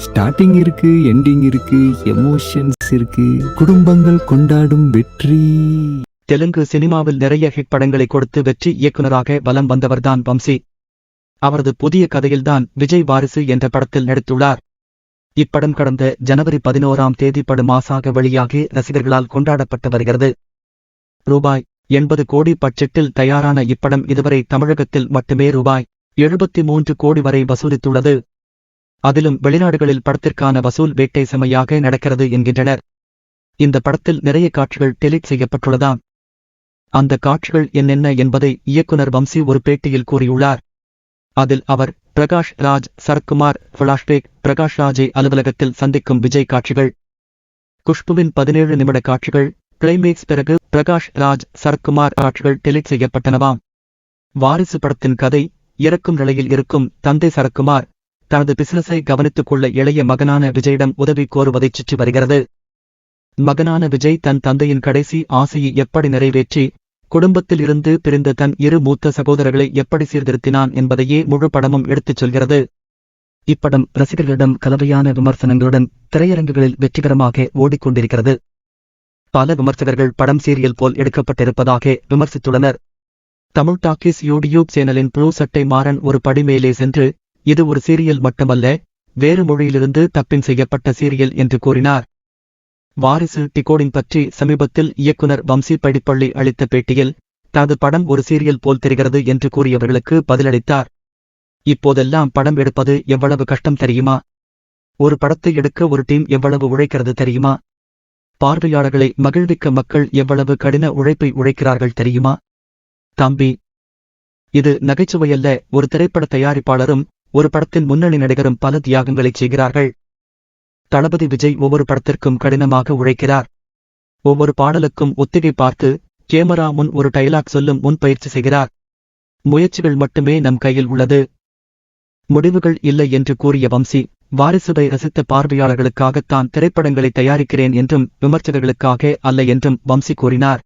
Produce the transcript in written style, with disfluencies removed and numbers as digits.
Starting இருக்கு, ending இருக்கு, emotions இருக்கு, குடும்பங்கள் கொண்டாடும் வெற்றி. தெலுங்கு சினிமாவில் நிறைய ஹிட் படங்களை கொடுத்து வெற்றி இயக்குனராக வலம் வந்தவர்தான் வம்சி. அவரது புதிய கதையில்தான் விஜய் வாரிசு என்ற படத்தில் நடித்துள்ளார். இப்படம் கடந்த ஜனவரி 11ஆம் தேதி படுமாசாக வெளியாகி ரசிகர்களால் கொண்டாடப்பட்டு வருகிறது. ரூபாய் 80 கோடி பட்ஜெட்டில் தயாரான இப்படம் இதுவரை தமிழகத்தில் மட்டுமே ரூபாய் 73 கோடி வரை வசூலித்துள்ளது. அதிலும் வெளிநாடுகளில் படத்திற்கான வசூல் வேட்டை செமையாக நடக்கிறது என்கின்றனர். இந்த படத்தில் நிறைய காட்சிகள் டெலீட் செய்யப்பட்டுள்ளதாம். அந்த காட்சிகள் என்னென்ன என்பதை இயக்குனர் வம்சி ஒரு பேட்டியில் கூறியுள்ளார். அதில் அவர் பிரகாஷ் ராஜ், சரத்குமார் ஃபிளாஷ்பேக், பிரகாஷ் ராஜை அலுவலகத்தில் சந்திக்கும் விஜய் காட்சிகள், குஷ்புவின் 17 நிமிட காட்சிகள், கிளைமேக்ஸ் பிறகு பிரகாஷ் ராஜ் சரத்குமார் காட்சிகள் டெலீட் செய்யப்பட்டனவாம். வாரிசு படத்தின் கதை, இறக்கும் நிலையில் இருக்கும் தந்தை சரத்குமார் தனது பிசினஸை கவனித்துக் கொள்ள இளைய மகனான விஜயிடம் உதவி கோருவதைச் சுற்றி வருகிறது. மகனான விஜய் தன் தந்தையின் கடைசி ஆசையை எப்படி நிறைவேற்றி குடும்பத்தில் இருந்து பிரிந்த தன் 2 மூத்த சகோதரர்களை எப்படி சீர்திருத்தினான் என்பதையே முழு படமும் எடுத்துச் சொல்கிறது. இப்படம் ரசிகர்களிடம் கலவையான விமர்சனங்களுடன் திரையரங்குகளில் வெற்றிகரமாக ஓடிக்கொண்டிருக்கிறது. பல விமர்சகர்கள் படம் சீரியல் போல் எடுக்கப்பட்டிருப்பதாக விமர்சித்துள்ளனர். தமிழ் டாக்கீஸ் யூடியூப் சேனலின் ப்ளூ சட்டை மாறன் ஒரு படி மேலே சென்று, இது ஒரு சீரியல் மட்டுமல்ல, வேறு மொழியிலிருந்து டப்பிங் செய்யப்பட்ட சீரியல் என்று கூறினார். வாரிசு டிகோடிங் பற்றி சமீபத்தில் இயக்குனர் வம்சி படிப்பள்ளி அளித்த பேட்டியில், தனது படம் ஒரு சீரியல் போல் தெரிகிறது என்று கூறியவர்களுக்கு பதிலளித்தார். இப்போதெல்லாம் படம் எடுப்பது எவ்வளவு கஷ்டம் தெரியுமா? ஒரு படத்தை எடுக்க ஒரு டீம் எவ்வளவு உழைக்கிறது தெரியுமா? பார்வையாளர்களை மகிழ்விக்க மக்கள் எவ்வளவு கடின உழைப்பை உழைக்கிறார்கள் தெரியுமா? தம்பி, இது நகைச்சுவையல்ல. ஒரு திரைப்பட தயாரிப்பாளரும் ஒரு படத்தின் முன்னணி நடிகரும் பல தியாகங்களைச் செய்கிறார்கள். தளபதி விஜய் ஒவ்வொரு படத்திற்கும் கடினமாக உழைக்கிறார். ஒவ்வொரு பாடலுக்கும் ஒத்திகை பார்த்து கேமரா முன் ஒரு டயலாக் சொல்லும் முன் பயிற்சி செய்கிறார். முயற்சிகள் மட்டுமே நம் கையில் உள்ளது, முடிவுகள் இல்லை என்று கூறிய வம்சி, வாரிசுவை ரசித்த பார்வையாளர்களுக்காகத்தான் திரைப்படங்களை தயாரிக்கிறேன் என்றும் விமர்சகர்களுக்காக அல்ல என்றும் வம்சி கூறினார்.